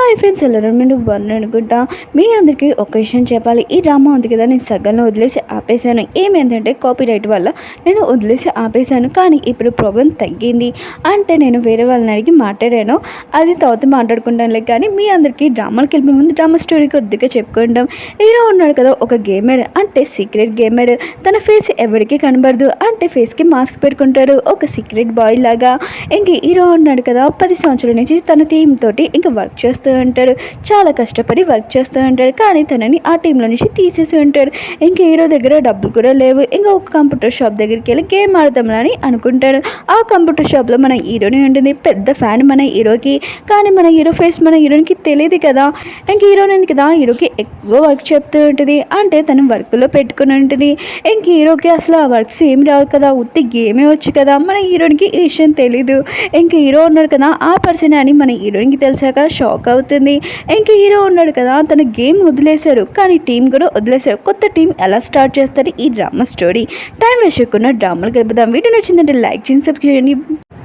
Hi friends, ఎలా మీరు అనుకుంటా. మీ అందరికీ ఒక విషయం చెప్పాలి. ఈ డ్రామా ఉంది కదా, నేను సగంలో వదిలేసి ఆపేశాను. ఏమైందంటే కాపీ రైట్ వల్ల నేను వదిలేసి ఆపేశాను. కానీ ఇప్పుడు ప్రాబ్లం తగ్గింది. అంటే నేను వేరే వాళ్ళని అడిగి మాట్లాడాను. అది తర్వాత మాట్లాడుకుంటానులే. కానీ మీ అందరికీ డ్రామాలకు వెళ్ళిపోయే ముందు డ్రామా స్టోరీ కొద్దిగా చెప్పుకుంటాం. హీరో ఉన్నాడు కదా, ఒక గేమర్, అంటే సీక్రెట్ గేమర్. తన ఫేస్ ఎవరికి కనబడదు, అంటే ఫేస్కి మాస్క్ పెట్టుకుంటాడు, ఒక సీక్రెట్ బాయ్ లాగా. ఇంక హీరో ఉన్నాడు కదా, 10 సంవత్సరాల నుంచి తన టీం తోటి ఇంకా వర్క్ చేస్తూ ఉంటాడు. చాలా కష్టపడి వర్క్ చేస్తూ ఉంటాడు. కానీ తనని ఆ టీంలో నుంచి తీసేసి ఉంటాడు. ఇంక హీరో దగ్గర డబ్బులు కూడా లేవు. ఇంకా ఒక కంప్యూటర్ షాప్ దగ్గరికి వెళ్ళి గేమ్ ఆడదామని అనుకుంటాడు. ఆ కంప్యూటర్ షాప్లో మన హీరోని ఉంటుంది. పెద్ద ఫ్యాన్ మన హీరోకి. కానీ మన హీరో ఫేస్ మన హీరోనికి తెలియదు కదా. ఇంక హీరోని ఉంది కదా, హీరోకి ఎక్కువ వర్క్ చెప్తూ ఉంటుంది. అంటే తను వర్క్లో పెట్టుకుని ఉంటుంది. ఇంక హీరోకి అసలు ఆ వర్క్స్ ఏమి రావు కదా, ఉత్తి గేమే వచ్చు కదా. మన హీరోనికి ఈ విషయం తెలీదు. ఇంక హీరో ఉన్నాడు కదా, ఆ పర్సన్ అని మన హీరోనికి తెలిసాక షాక్ అవుతుంది. ఇంక హీరో ఉన్నాడు కదా, తన గేమ్ వదిలేశాడు. కానీ టీం కూడా వదిలేశాడు. కొత్త టీం ఎలా స్టార్ట్ చేస్తారు ఈ డ్రామా స్టోరీ. టైం వేస్ట్ చేయకుండా డ్రామాలు గడుపుదాం. వీడియో నచ్చిందంటే లైక్ చేయండి, సబ్స్క్రైబ్ చేయండి.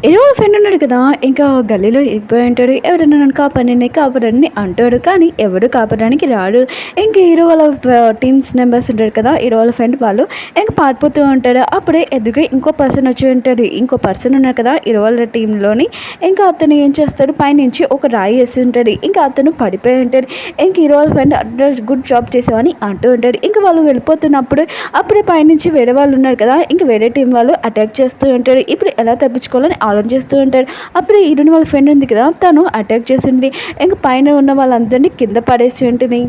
ఏదో ఫ్రెండ్ ఉన్నాడు కదా, ఇంకా గల్లీలో ఇరిగిపోయి ఉంటాడు. ఎవరైనా నన్ను కాపాడని అంటాడు. కానీ ఎవడు కాపాడడానికి రాడు. ఇంక హీరో వాళ్ళ టీమ్స్ మెంబర్స్ ఉంటాడు కదా, హీరో వాళ్ళ ఫ్రెండ్ వాళ్ళు ఇంకా పారిపోతూ ఉంటాడు. అప్పుడే ఎదురుగా ఇంకో పర్సన్ వచ్చి ఉంటాడు. ఇంకో పర్సన్ ఉన్నాడు కదా హీరో వాళ్ళ టీంలోని. ఇంకా అతను ఏం చేస్తాడు, పైనుంచి ఒక రాయి వేసి ఉంటాడు. ఇంకా అతను పడిపోయి ఉంటాడు. ఇంక హీరో వాళ్ళ ఫ్రెండ్ గుడ్ జాబ్ చేసావని అంటూ ఉంటాడు. ఇంకా వాళ్ళు వెళ్ళిపోతున్నప్పుడు అప్పుడే పైనుంచి వేరే వాళ్ళు ఉన్నారు కదా, ఇంకా వేరే టీం వాళ్ళు అటాక్ చేస్తూ ఉంటారు. ఇప్పుడు ఎలా తప్పించుకోవాలని ఆలోచిస్తూ ఉంటాడు. అప్పుడు హీరోని వాళ్ళ ఫ్రెండ్ ఉంది కదా, తను అటాక్ చేసింది. ఇంకా పైన ఉన్న వాళ్ళందరినీ కింద పడేసి ఉంటుంది.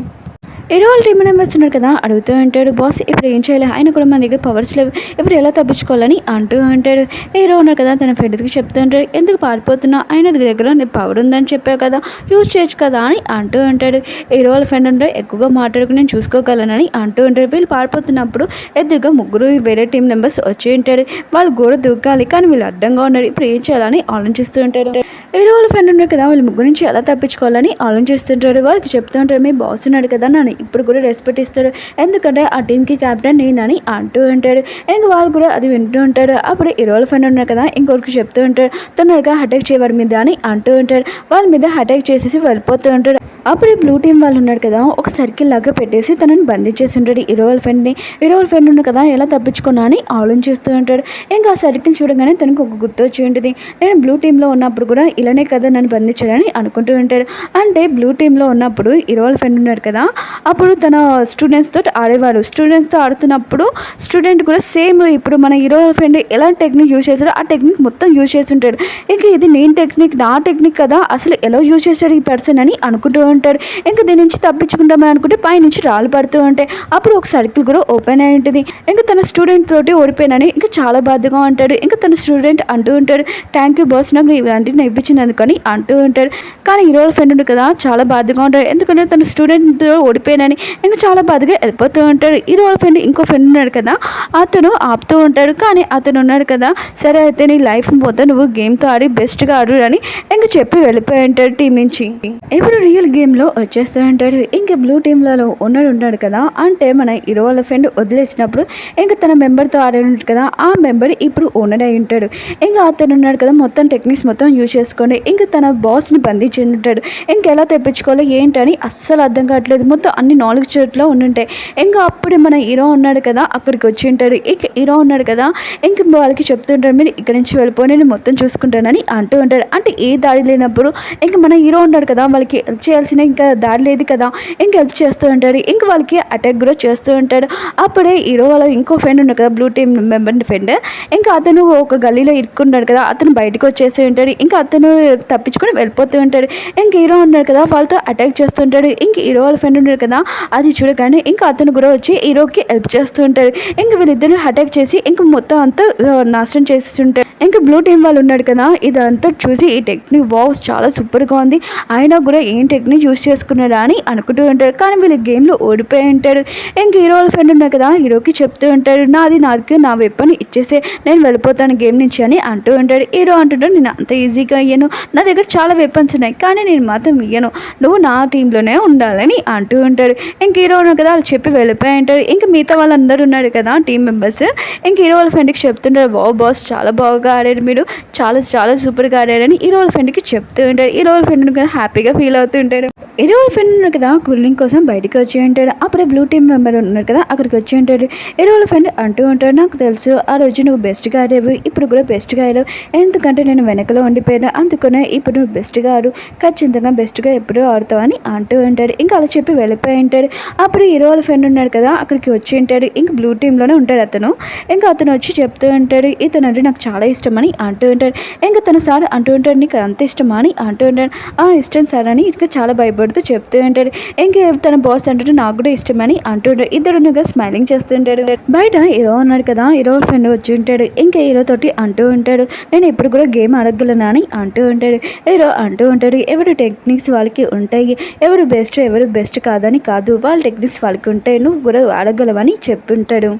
హీరో వాళ్ళ టీం మెంబర్స్ ఉన్నారు కదా, అడుగుతూ ఉంటాడు, బాస్ ఇప్పుడు ఏం చేయాలి, ఆయన కూడా మన దగ్గర పవర్స్ లేవు, ఇప్పుడు ఎలా తప్పించుకోవాలని అంటూ ఉంటాడు. హీరో ఉన్నారు కదా, తన ఫ్రెండ్కి చెప్తూ ఉంటాడు, ఎందుకు పారిపోతున్నా, ఆయన దగ్గర పవర్ ఉందని చెప్పావు కదా, యూజ్ చేయొచ్చు కదా అని అంటూ ఉంటాడు. హీరో వాళ్ళ ఫ్రెండ్ అంటే ఎక్కువగా మాట్లాడుకుని నేను చూసుకోగలనని అంటూ ఉంటాడు. వీళ్ళు పారిపోతున్నప్పుడు ఎదురుగా ముగ్గురు వేరే టీం మెంబర్స్ వచ్చి ఉంటాడు. వాళ్ళు గోడ దూకాలి, కానీ వీళ్ళు అడ్డంగా ఉన్నారు. ఇప్పుడు ఏం చేయాలని ఆలోచిస్తూ ఉంటాడు. హీరో వాళ్ళ ఫ్రెండ్ ఉన్నారు కదా, వాళ్ళ ముగ్గురు నుంచి ఎలా తప్పించుకోవాలని ఆలోచిస్తుంటాడు. వాళ్ళకి చెప్తూ ఉంటాడు, మీ బాస్ ఉన్నాడు కదా, నన్ను ఇప్పుడు కూడా రెస్పెక్ట్ ఇస్తాడు, ఎందుకంటే ఆ టీంకి క్యాప్టెన్ నేనని అంటూ ఉంటాడు. ఇంక వాళ్ళు కూడా అది వింటూ ఉంటాడు. అప్పుడు హీరో వాళ్ళ ఫ్రెండ్ ఉన్నారు కదా, ఇంకొకరికి చెప్తూ ఉంటాడు, తొందరగా అటాక్ చేయవాడి మీద అని అంటూ ఉంటాడు. వాళ్ళ మీద అటాక్ చేసేసి వెళ్ళిపోతూ ఉంటాడు. అప్పుడు బ్లూ టీం వాళ్ళు ఉన్నారు కదా, ఒక సర్కిల్ లాగా పెట్టేసి తనని బంధించేసి ఉంటాడు హీరో వాళ్ళ ఫ్రెండ్ని. హీరో వాళ్ళ ఫ్రెండ్ ఉన్నారు కదా, ఎలా తప్పించుకున్నా అని ఆలోచిస్తూ ఉంటాడు. ఇంకా ఆ సర్కిల్ చూడగానే తనకు ఒక గుర్తు వచ్చి ఉంటుంది, నేను బ్లూ టీంలో ఉన్నప్పుడు కూడా ఇలానే కదా నన్ను బంధించాడని అనుకుంటూ ఉంటాడు. అంటే బ్లూ టీంలో ఉన్నప్పుడు హీరో వాళ్ళ ఫ్రెండ్ ఉన్నాడు కదా, అప్పుడు తన స్టూడెంట్స్తో ఆడేవాడు. స్టూడెంట్స్తో ఆడుతున్నప్పుడు స్టూడెంట్ కూడా సేమ్ ఇప్పుడు మన హీరో వాళ్ళ ఫ్రెండ్ ఎలాంటి టెక్నిక్ యూజ్ చేశాడో ఆ టెక్నిక్ మొత్తం యూజ్ చేసి ఉంటాడు. ఇంకా ఇది నేను టెక్నిక్, నా టెక్నిక్ కదా, అసలు ఎలా యూజ్ చేశాడు ఈ పర్సన్ అని అనుకుంటూ ఉంటాడు. ఇంకా దీని నుంచి తప్పించుకుంటామని అనుకుంటే పైనుంచి రాళ్ళు పడుతూ ఉంటాయి. అప్పుడు ఒక సర్కిల్ కూడా ఓపెన్ అయి ఉంటుంది. ఇంకా తన స్టూడెంట్ తోటి ఓడిపోయినని ఇంకా చాలా బాధగా ఉంటాడు. ఇంకా తన స్టూడెంట్ అంటూ ఉంటాడు, థ్యాంక్ యూ బాస్, నాకు ఇలాంటివి నేర్పించింది అందుకని అంటూ ఉంటాడు. కానీ హీరో ఫ్రెండ్ ఉంది కదా, చాలా బాధగా ఉంటాడు. ఎందుకంటే తన స్టూడెంట్ ఓడిపోయినని ఇంకా చాలా బాధగా వెళ్ళిపోతూ ఉంటాడు. హీరో ఫ్రెండ్ ఇంకో ఫ్రెండ్ ఉన్నాడు కదా, అతను ఆపుతూ ఉంటాడు. కానీ అతను ఉన్నాడు కదా, సరే అయితే నీ లైఫ్ మొత్తం నువ్వు గేమ్తో ఆడి బెస్ట్గా ఆడు అని ఇంకా చెప్పి వెళ్ళిపోయి ఉంటాడు టీం నుంచి. ఇప్పుడు రియల్ గేమ్లో వచ్చేస్తూ ఉంటాడు. ఇంకా బ్లూ టీంలలో ఉన్నాడు కదా, అంటే మన హీరో వాళ్ళ ఫ్రెండ్ వదిలేసినప్పుడు ఇంకా తన మెంబర్తో ఆడాడు కదా, ఆ మెంబర్ ఇప్పుడు ఓనర్ అయి ఉంటాడు. ఇంకా అతను ఉన్నాడు కదా, మొత్తం టెక్నిక్స్ మొత్తం యూజ్ చేసుకోండి. ఇంకా తన బాస్ని బంధించి ఉంటాడు. ఇంకెలా తెప్పించుకోవాలి ఏంటని అస్సలు అర్థం కావట్లేదు. మొత్తం అన్ని 4 చోట్ల ఉండుంటాయి. ఇంకా అప్పుడు మన హీరో ఉన్నాడు కదా, అక్కడికి వచ్చి ఉంటాడు. ఇంక హీరో ఉన్నాడు కదా, ఇంక వాళ్ళకి చెప్తుంటాడు, మీరు ఇక్కడ నుంచి వెళ్ళిపోయి నేను మొత్తం చూసుకుంటానని అంటూ ఉంటాడు. అంటే ఏ దారి లేనప్పుడు ఇంక మన హీరో ఉన్నాడు కదా, వాళ్ళకి హెల్ప్ చేయాల్సిన ఇంకా దారి లేదు కదా, ఇంక హెల్ప్ చేస్తూ ఉంటాడు. ఇంక వాళ్ళకి అటాక్ కూడా చేస్తూ ఉంటాడు. అప్పుడే హీరో వాళ్ళ ఇంకో ఫ్రెండ్ ఉన్నాడు కదా, బ్లూ టీమ్ మెంబర్ ఫ్రెండ్, ఇంకా అతను ఒక గల్లీలో ఇరుక్కున్నాడు కదా, అతను బయటకు వచ్చేసి ఉంటాడు. ఇంకా అతను తప్పించుకొని వెళ్ళిపోతూ ఉంటాడు. ఇంక హీరో ఉన్నాడు కదా, వాళ్ళతో అటాక్ చేస్తుంటాడు. ఇంక హీరో వాళ్ళ ఫ్రెండ్ ఉన్నాడు కదా, అది చూడగానే ఇంకా అతను కూడా వచ్చి హీరోకి హెల్ప్ చేస్తూ ఉంటాడు. ఇంక వీళ్ళిద్దరు అటాక్ చేసి ఇంక మొత్తం అంతా నాశనం చేస్తుంటారు. ఇంకా బ్లూ టీం వాళ్ళు ఉన్నాడు కదా, ఇదంతా చూసి ఈ టెక్నిక్ వావ్ చాలా సూపర్గా ఉంది, ఆయన కూడా ఏం టెక్నిక్ యూజ్ చేసుకున్నాడా అని అనుకుంటూ ఉంటాడు. కానీ వీళ్ళ గేమ్లో ఓడిపోయి ఉంటాడు. ఇంక హీరో వాళ్ళ ఫ్రెండ్ ఉన్నాడు కదా, హీరోకి చెప్తూ ఉంటాడు, నాకు నా వెపన్ ఇచ్చేసే నేను వెళ్ళిపోతాను గేమ్ నుంచి అని అంటూ ఉంటాడు. హీరో అంటుంటాడు, నేను అంత ఈజీగా ఇయ్యను, నా దగ్గర చాలా వెపన్స్ ఉన్నాయి, కానీ నేను మాత్రం ఇయ్యను, నువ్వు నా టీంలోనే ఉండాలని అంటూ ఉంటాడు. ఇంక హీరో ఉన్నాడు కదా, వాళ్ళు చెప్పి వెళ్ళిపోయి ఉంటాడు. ఇంకా మిగతా వాళ్ళందరూ ఉన్నారు కదా టీం మెంబర్స్, ఇంక హీరో వాళ్ళ ఫ్రెండ్కి చెప్తుంటాడు, వావ్ బాస్ చాలా బాగా ఆడారు, మీరు చాలా చాలా సూపర్గా ఆడారని హీరో వాళ్ళ ఫ్రెండ్కి చెప్తూ ఉంటాడు. హీరో వాళ్ళ ఫ్రెండ్ హ్యాపీగా ఫీల్ అవుతూ ఉంటాడు. ఇరవై ఫ్రెండ్ ఉన్నారు కదా కూలింగ్ కోసం బయటికి వచ్చి ఉంటాడు. అప్పుడే బ్లూ టీమ్ మెంబర్ ఉన్నారు కదా అక్కడికి వచ్చి ఉంటాడు. ఇరవై ఫ్రెండ్ అంటూ ఉంటాడు, నాకు తెలుసు ఆ రోజు నువ్వు బెస్ట్గా ఆడేవు, ఇప్పుడు కూడా బెస్ట్గా ఆడావు, ఎందుకంటే నేను వెనకలో ఉండిపోయాను, అందుకనే ఇప్పుడు నువ్వు బెస్ట్గా ఆడు, ఖచ్చితంగా బెస్ట్గా ఎప్పుడూ ఆడుతావని అంటూ ఉంటాడు. ఇంకా అలా చెప్పి వెళ్ళిపోయి ఉంటాడు. అప్పుడు ఇరవై ఫ్రెండ్ ఉన్నాడు కదా అక్కడికి వచ్చి ఉంటాడు. ఇంకా బ్లూ టీంలోనే ఉంటాడు అతను. ఇంకా అతను వచ్చి చెప్తూ ఉంటాడు, ఇతను అంటే నాకు చాలా ఇష్టం అని అంటూ ఉంటాడు. ఇంకా తన సార్ అంటూ ఉంటాడు, నీకు అంత ఇష్టమా అని అంటూ ఉంటాడు. ఆ ఇష్టం సార్ అని ఇంకా చాలా భయపడుతూ చెప్తూ ఉంటాడు. ఇంకా తన బాస్ అంటుంటే నాకు కూడా ఇష్టమని అంటూ ఉంటాడు. ఇద్దరుగా స్మైలింగ్ చేస్తూ ఉంటాడు. బయట హీరో ఉన్నాడు కదా హీరో ఫ్రెండ్ వచ్చి ఉంటాడు. ఇంకా హీరో తోటి అంటూ ఉంటాడు, నేను ఇప్పుడు కూడా గేమ్ ఆడగలను అని అంటూ ఉంటాడు. హీరో అంటూ ఉంటాడు, ఎవరు టెక్నిక్స్ వాళ్ళకి ఉంటాయి, ఎవరు బెస్ట్ కాదని కాదు, వాళ్ళ టెక్నిక్స్ వాళ్ళకి ఉంటాయి, నువ్వు కూడా ఆడగలవని చెప్పుంటాడు.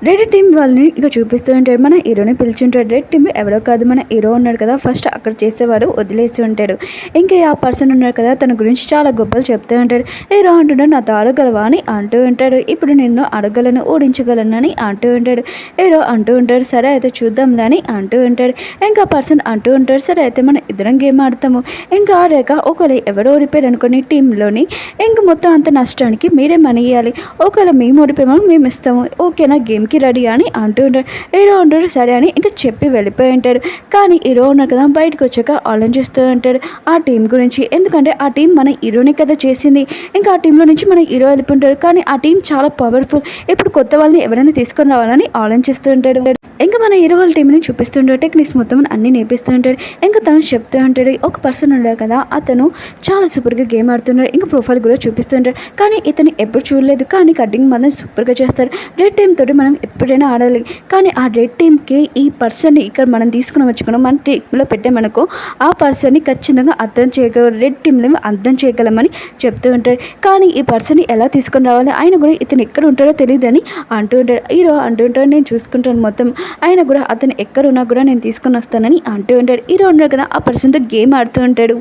రెడ్ టీం వాళ్ళని ఇక చూపిస్తూ ఉంటాడు. మన హీరోని పిలిచింటాడు. రెడ్ టీం ఎవరో కాదు మన హీరో ఉన్నాడు కదా ఫస్ట్ అక్కడ చేసేవాడు వదిలేసి ఉంటాడు. ఇంకా ఆ పర్సన్ ఉన్నాడు కదా తన గురించి చాలా గొప్పలు చెప్తూ ఉంటాడు. హీరో అంటున్నాడు, నాతో ఆడగలవా అని అంటూ ఉంటాడు. ఇప్పుడు నిన్ను అడగలను ఓడించగలను అని అంటూ ఉంటాడు. హీరో అంటూ ఉంటాడు, సరే అయితే చూద్దాంలే అని అంటూ ఉంటాడు. ఇంకా పర్సన్ అంటూ ఉంటాడు, సరే అయితే మనం ఇద్దరం గేమ్ ఆడతాము, ఇంకా ఆడాక ఒకవేళ ఎవరు ఓడిపోయారు అనుకుని టీంలోని ఇంకా మొత్తం అంత నష్టానికి మీరే మనీ ఇవ్వాలి, ఒకవేళ మేము ఓడిపోయామో మేము ఇస్తాము, ఓకేనా గేమ్కి రెడీ అని అంటూ ఉంటాడు. హీరో ఉంటాడు సరే అని ఇంకా చెప్పి వెళ్ళిపోయి ఉంటాడు. కానీ హీరో ఉన్నాడు కదా బయటకు వచ్చాక ఆలోచిస్తూ ఉంటాడు ఆ టీం గురించి, ఎందుకంటే ఆ టీం మన హీరోని కదా చేసింది, ఇంకా ఆ టీంలో నుంచి మన హీరో వెళ్ళిపోతాడు, కానీ ఆ టీం చాలా పవర్ఫుల్, ఇప్పుడు కొత్త వాళ్ళని ఎవరైనా తీసుకొని రావాలని ఆలోచిస్తూ ఉంటాడు. ఇంకా మన హీరో వాళ్ళ టీంని చూపిస్తుంటాడు, టెక్నిక్స్ మొత్తం అన్ని నేర్పిస్తూ ఉంటాడు. ఇంకా తను చెప్తూ ఉంటాడు, ఒక పర్సన్ ఉన్నాడు కదా అతను చాలా సూపర్గా గేమ్ ఆడుతున్నాడు, ఇంకా ప్రొఫైల్ కూడా చూపిస్తుంటాడు, కానీ ఇతను ఎప్పుడు చూడలేదు, కానీ కటింగ్ మనం సూపర్గా చేస్తాడు, రెడ్ టీమ్ తోటి మనం ఎప్పుడైనా ఆడాలి, కానీ ఆ రెడ్ టీమ్కి ఈ పర్సన్ని ఇక్కడ మనం తీసుకుని వచ్చుకున్నాం మన టీంలో పెట్టామనుకో ఆ పర్సన్ని ఖచ్చితంగా అర్థం చేయగలరు, రెడ్ టీంలో అర్థం చేయగలమని చెప్తూ ఉంటాడు. కానీ ఈ పర్సన్ని ఎలా తీసుకొని రావాలి, ఆయన కూడా ఇతను ఎక్కడ ఉంటాడో తెలియదని అంటూ ఉంటాడు. హీరో అంటూ ఉంటాడు, నేను చూసుకుంటాను మొత్తం, ఆయన కూడా అతను ఎక్కడున్నా కూడా నేను తీసుకొని వస్తానని అంటూ ఉంటాడు. హీరో ఉన్నాడు కదా ఆ పర్సన్తో గేమ్ ఆడుతూ ఉంటాడు.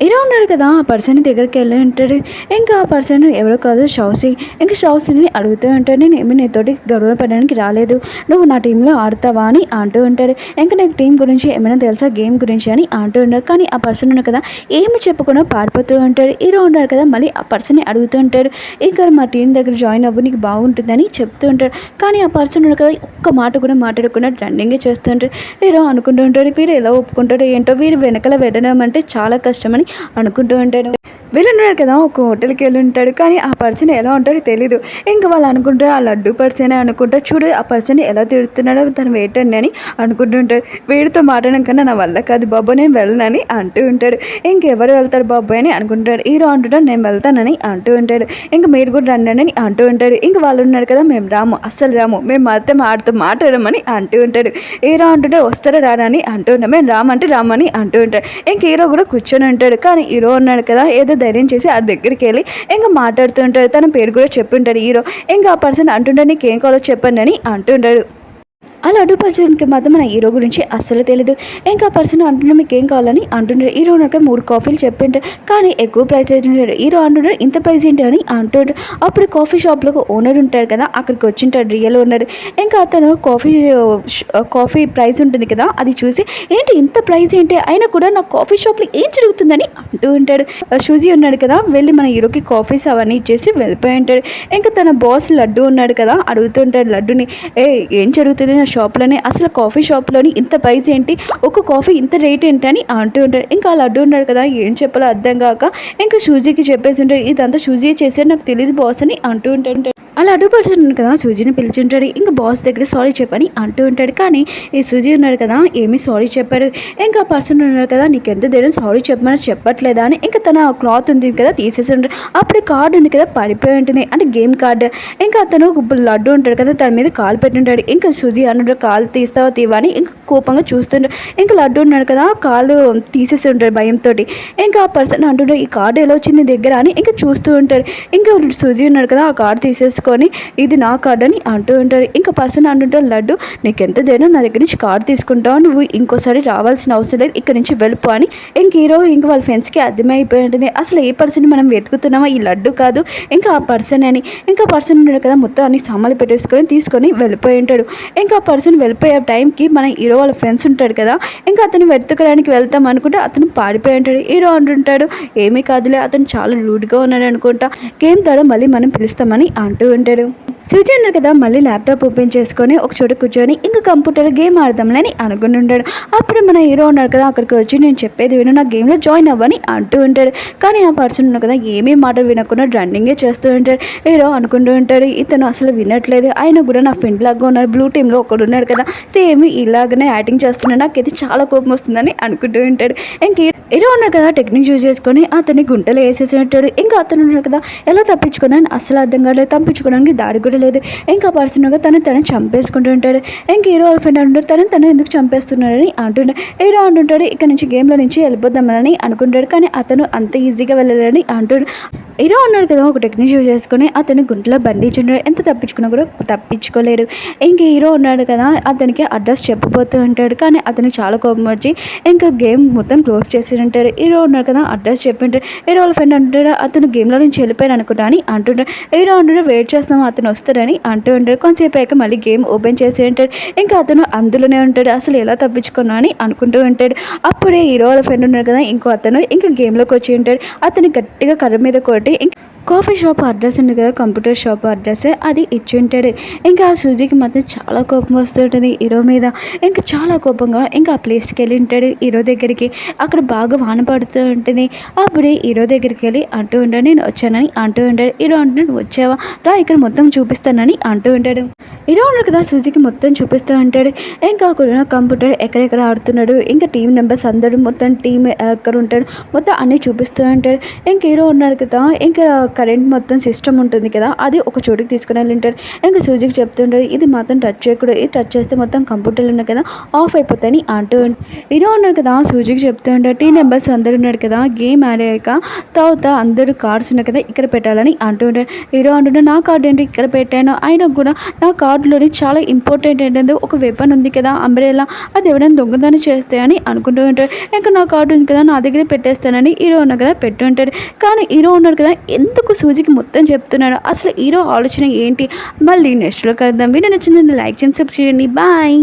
హీరో ఉన్నాడు కదా ఆ పర్సన్ దగ్గరికి వెళ్ళి ఉంటాడు. ఇంకా ఆ పర్సన్ ఎవరో కాదు షౌసి. ఇంకా షౌసిని అడుగుతూ ఉంటాడు, నేను ఏమి నీతోటి గొడవపడడానికి రాలేదు, నువ్వు నా టీంలో ఆడతావా అని అంటూ ఉంటాడు. ఇంకా నీకు టీం గురించి ఏమైనా తెలుసా గేమ్ గురించి అని అంటూ ఉంటాడు. కానీ ఆ పర్సన్ ఉన్నాడు కదా ఏమి చెప్పకుండా పారిపోతూ ఉంటాడు. హీరో ఉన్నాడు కదా మళ్ళీ ఆ పర్సన్ని అడుగుతూ ఉంటాడు, ఇంకా మా టీం దగ్గర జాయిన్ అవ్వు నీకు బాగుంటుందని చెప్తూ ఉంటాడు. కానీ ఆ పర్సన్ ఉన్నాడు కదా ఒక్క మాట కూడా మాట్లాడకుండా రన్నింగే చేస్తూ ఉంటాడు. హీరో అనుకుంటూ ఉంటాడు, వీడు ఎలా ఒప్పుకుంటాడో ఏంటో, వీడు వెనకాల వెళ్ళడం అంటే చాలా కష్టమని అనుకుంటూ ఉంటాడు. వీళ్ళున్నాడు కదా ఒక హోటల్కి వెళ్ళి ఉంటాడు, కానీ ఆ పర్సన్ ఎలా ఉంటాడో తెలీదు. ఇంకా వాళ్ళు అనుకుంటారు ఆ లడ్డు పర్సనే అనుకుంటారు, చూడు ఆ పర్సన్ ఎలా తిడుతున్నాడో తను వేటండి అని అనుకుంటుంటాడు. వీడితో మాట్లాడడం కన్నా నా వల్ల కాదు బాబు నేను వెళ్ళనని అంటూ ఉంటాడు. ఇంకెవరు వెళ్తాడు బాబు అని అనుకుంటాడు. హీరో అంటుంటాడు నేను వెళ్తానని అంటూ ఉంటాడు. ఇంకా మీరు కూడా రండి అని అంటూ ఉంటాడు. ఇంకా వాళ్ళు ఉన్నారు కదా మేము రాము, అస్సలు రాము, మేము మాత్రం ఆడుతూ మాట్లాడమని అంటూ ఉంటాడు. హీరో అంటుంటే వస్తారా రారా అని అంటూ ఉంటాడు, మేము రామంటే రామని అంటూ ఉంటాడు. ఇంక హీరో కూడా కూర్చొని ఉంటాడు. కానీ హీరో ఉన్నాడు కదా ఏదో ధైర్యం చేసి ఆ దగ్గరికి వెళ్ళి ఇంకా మాట్లాడుతూ ఉంటాడు. తన పేరు కూడా చెప్పుంటాడు హీరో. ఇంకా ఆ పర్సన్ అంటుంటాడు నీకేం కావాలో చెప్పండి అని అంటుంటాడు. ఆ లడ్డు పర్సన్కి మాత్రం మన హీరో గురించి అస్సలు తెలీదు. ఇంకా పర్సన్ అంటున్నా మీకు ఏం కావాలని అంటుంటాడు. హీరో నాకు 3 కాఫీలు చెప్పింటాడు, కానీ ఎక్కువ ప్రైస్ అవుతుంటాడు. హీరో అంటుంటాడు ఇంత ప్రైస్ ఏంటి అని అంటుంటాడు. అప్పుడు కాఫీ షాప్లో ఓనర్ ఉంటాడు కదా అక్కడికి వచ్చింటాడు రియల్ ఓనర్. ఇంకా అతను కాఫీ ప్రైస్ ఉంటుంది కదా అది చూసి ఏంటి ఇంత ప్రైస్ ఏంటి అయినా కూడా నా కాఫీ షాప్లో ఏం జరుగుతుందని అంటూ ఉంటాడు. షూజీ ఉన్నాడు కదా వెళ్ళి మన హీరోకి కాఫీస్ అవన్నీ ఇచ్చేసి వెళ్ళిపోయి ఉంటాడు. ఇంకా తన బాస్ లడ్డు ఉన్నాడు కదా అడుగుతుంటాడు లడ్డుని, ఏం జరుగుతుంది నా షాప్లోనే, అసలు కాఫీ షాప్లోని ఇంత ప్రైస్ ఏంటి, ఒక కాఫీ ఇంత రేట్ ఏంటి అని అంటూ ఉంటాడు. ఇంకా ఆ లడ్డు ఉన్నాడు కదా ఏం చెప్పాలో అర్థం కాక ఇంకా షూజీకి చెప్పేసి ఉంటాడు, ఇదంతా షూజీ చేసేది నాకు తెలియదు బాస్ అని అంటూ ఉంటాడు. అలా అడ్డు పర్సన్ కదా సూజీని పిలిచింటాడు. ఇంకా బాస్ దగ్గర సారీ చెప్పని అంటూ ఉంటాడు. కానీ ఈ సూజీ ఉన్నాడు కదా ఏమీ సారీ చెప్పాడు. ఇంకా పర్సన్ ఉన్నాడు కదా నీకెంత ధైర్యం సారీ చెప్పమని చెప్పట్లేదా అని ఇంకా తన క్లాత్ ఉంది కదా తీసేసి ఉంటాడు. అప్పుడు కార్డు ఉంది కదా పడిపోయి ఉంటుంది అంటే గేమ్ కార్డు. ఇంకా అతను లడ్డు ఉంటాడు కదా తన మీద కాలు పెట్టుంటాడు. ఇంకా సూజీ అన్నాడు కాలు తీస్తావా తీవా అని ఇంకా కోపంగా చూస్తుంటాడు. ఇంకా లడ్డు ఉన్నాడు కదా కాలు తీసేసి ఉంటాడు భయంతో. ఇంకా ఆ పర్సన్ అంటుంటాడు ఈ కార్డు ఎలా వచ్చింది దగ్గర అని ఇంకా చూస్తూ ఉంటాడు. ఇంకా సూజీ ఉన్నాడు కదా ఆ కార్డు తీసేసుకుని తీసుకొని ఇది నా కార్డు అని అంటూ ఉంటాడు. ఇంకా పర్సన్ అంటుంటాడు, లడ్డు నీకెంత ధైర్యం నా దగ్గర నుంచి కార్డు తీసుకుంటావు, నువ్వు ఇంకోసారి రావాల్సిన అవసరం లేదు, ఇక్కడ నుంచి వెళ్ళిపో అని. ఇంక హీరో ఇంక వాళ్ళ ఫ్రెండ్స్కి అర్థమైపోయి ఉంటుంది అసలు ఏ పర్సన్ మనం వెతుకుతున్నామా, ఈ లడ్డు కాదు ఇంకా ఆ పర్సన్ అని. ఇంకా పర్సన్ ఉన్నాడు కదా, మొత్తం అన్ని సామాన్లు పెట్టేసుకొని తీసుకొని వెళ్ళిపోయి ఉంటాడు. ఇంకా ఆ పర్సన్ వెళ్ళిపోయే టైంకి మన హీరో వాళ్ళ ఫ్రెండ్స్ ఉంటాడు కదా, ఇంకా అతను వెతకడానికి వెళ్తాం అనుకుంటే అతను పారిపోయి ఉంటాడు. హీరో అంటుంటాడు, ఏమీ కాదులే అతను చాలా రూడ్గా ఉన్నాడు అనుకుంటా, గేమ్ ద్వారా మళ్ళీ మనం పిలుస్తామని అంటూ ఉంటాడు. సూజీ అన్నాడు కదా, మళ్ళీ ల్యాప్టాప్ ఓపెన్ చేసుకొని ఒక చోట కూర్చొని ఇంకా కంప్యూటర్ గేమ్ ఆడదాంలని అనుకుని ఉంటాడు. అప్పుడు మన హీరో ఉన్నాడు కదా, అక్కడికి వచ్చి నేను చెప్పేది విను, నా గేమ్లో జాయిన్ అవ్వని అంటూ ఉంటాడు. కానీ ఆ పర్సన్ ఉన్నాడు కదా, ఏమీ మాటలు వినకుండా రన్నింగే చేస్తూ ఉంటాడు. హీరో అనుకుంటూ ఉంటాడు, ఇతను అసలు వినట్లేదు, ఆయన కూడా నా ఫ్రెండ్ లాగా ఉన్నాడు, బ్లూ టీంలో ఒకడు ఉన్నాడు కదా, సేమ్ ఇలాగనే యాక్టింగ్ చేస్తున్నాడు, నాకైతే చాలా కోపం వస్తుందని అనుకుంటూ ఉంటాడు. ఇంక హీరో ఉన్నాడు కదా, టెక్నిక్ యూజ్ చేసుకొని అతన్ని గుంటలో వేసేసి ఉంటాడు. ఇంకా అతను ఉన్నాడు కదా, ఎలా తప్పించుకున్నాను అసలు అర్థం కాలేదు, తప్పించుకోవడానికి దారి కూడా లేదు. ఇంకా పర్సన్గా తను చంపేసుకుంటూ ఉంటాడు. ఇంకా హీరో వాళ్ళ ఫ్రెండ్ అంటుంటాడు, తను ఎందుకు చంపేస్తున్నాడని అంటుంటాడు. హీరో అంటుంటాడు, ఇక్కడ నుంచి గేమ్లో నుంచి వెళ్ళిపోద్దామని అనుకుంటాడు, కానీ అతను అంత ఈజీగా వెళ్ళాలని అంటాడు. హీరో ఉన్నాడు కదా, ఒక టెక్నిక్ యూజ్ చేసుకొని అతని గుంటలో బంధించుంటాడు, ఎంత తప్పించుకున్నా కూడా తప్పించుకోలేడు. ఇంక హీరో ఉన్నాడు కదా, అతనికి అడ్రస్ చెప్పబోతూ ఉంటాడు, కానీ అతనికి చాలా కోపం వచ్చి ఇంకా గేమ్ మొత్తం క్లోజ్ చేసి ఉంటాడు. హీరో ఉన్నాడు కదా, అడ్రస్ చెప్పింటాడు. హీరో వాళ్ళ ఫ్రెండ్ అంటాడు, అతను గేమ్లో నుంచి వెళ్ళిపోయాడు అనుకుంటా అని అంటుంటాడు. హీరో అంటుంటే వెయిట్ చేస్తాము అతను వస్తాడని అంటూ ఉంటాడు. కొంతసేపు అయ్యాక మళ్ళీ గేమ్ ఓపెన్ చేసి ఉంటాడు. ఇంకా అతను అందులోనే ఉంటాడు, అసలు ఎలా తప్పించుకున్నా అని అనుకుంటూ ఉంటాడు. అప్పుడే హీరో వాళ్ళ ఫ్రెండ్ ఉన్నాడు కదా, ఇంకో అతను ఇంకా గేమ్లోకి వచ్చి ఉంటాడు. అతను గట్టిగా కర్ర మీద కొట్టి కాఫీ షాప్ అడ్రస్ ఉంది కదా, కంప్యూటర్ షాప్ అడ్రస్ అది ఇచ్చి ఉంటాడు. ఇంకా ఆ సూజీకి మాత్రం చాలా కోపం వస్తుంటుంది హీరో మీద. ఇంకా చాలా కోపంగా ఇంకా ఆ ప్లేస్కి వెళ్ళి ఉంటాడు హీరో దగ్గరికి. అక్కడ బాగా వాన పడుతూ ఉంటుంది. అప్పుడే హీరో దగ్గరికి వెళ్ళి అంటూ ఉంటాడు, నేను వచ్చానని అంటూ ఉంటాడు. హీరో అంటున్నాడు, వచ్చావా రా ఇక్కడ మొత్తం చూపిస్తానని అంటూ ఉంటాడు. హీరో ఉన్నాడు కదా, సూజీకి మొత్తం చూపిస్తూ ఉంటాడు. ఇంకా కంప్యూటర్ ఎక్కడెక్కడ ఆడుతున్నాడు, ఇంకా టీం మెంబర్స్ అందరూ మొత్తం టీం ఎక్కడ ఉంటాడు మొత్తం అన్నీ చూపిస్తూ ఉంటాడు. ఇంక హీరో ఉన్నాడు కదా, ఇంకా కరెంట్ మొత్తం సిస్టమ్ ఉంటుంది కదా, అది ఒక చోటుకి తీసుకుని వెళ్ళింటాడు. ఇంకా సూజీకి చెప్తుంటాడు, ఇది మాత్రం టచ్ చేయకూడదు, ఇది టచ్ చేస్తే మొత్తం కంప్యూటర్లు ఉన్నాయి కదా ఆఫ్ అయిపోతాయని అంటూ హీరో ఉన్నాడు కదా, సూజీకి చెప్తూ ఉంటాడు, టీం మెంబర్స్ అందరూ ఉన్నాడు కదా, గేమ్ ఆడాక తర్వాత అందరూ కార్డ్స్ ఉన్నాయి కదా ఇక్కడ పెట్టాలని అంటూ ఉంటాడు. హీరో అంటుంటే, నా కార్డు ఏంటి ఇక్కడ పెట్టాను, అయినా కూడా నా కార్డులోని చాలా ఇంపార్టెంట్ ఏంటంటే ఒక వెపన్ ఉంది కదా అంబ్రెల్లా, అది ఎవరైనా దొంగతనం చేస్తే అని అనుకుంటూ ఉంటాడు. ఇంకా నా కార్డు ఉంది కదా నా దగ్గర పెట్టేస్తానని హీరో ఉన్నాడు కదా పెట్టు ఉంటాడు. కానీ హీరో ఉన్నాడు కదా ఎందుకు సూజీకి మొత్తం చెప్తున్నాడు, అసలు హీరో ఆలోచన ఏంటి, మళ్ళీ నెక్స్ట్లో కలుద్దాం. వీడియో నచ్చిందని లైక్ చేయండి, సబ్స్క్రైబ్ చేయండి. బాయ్.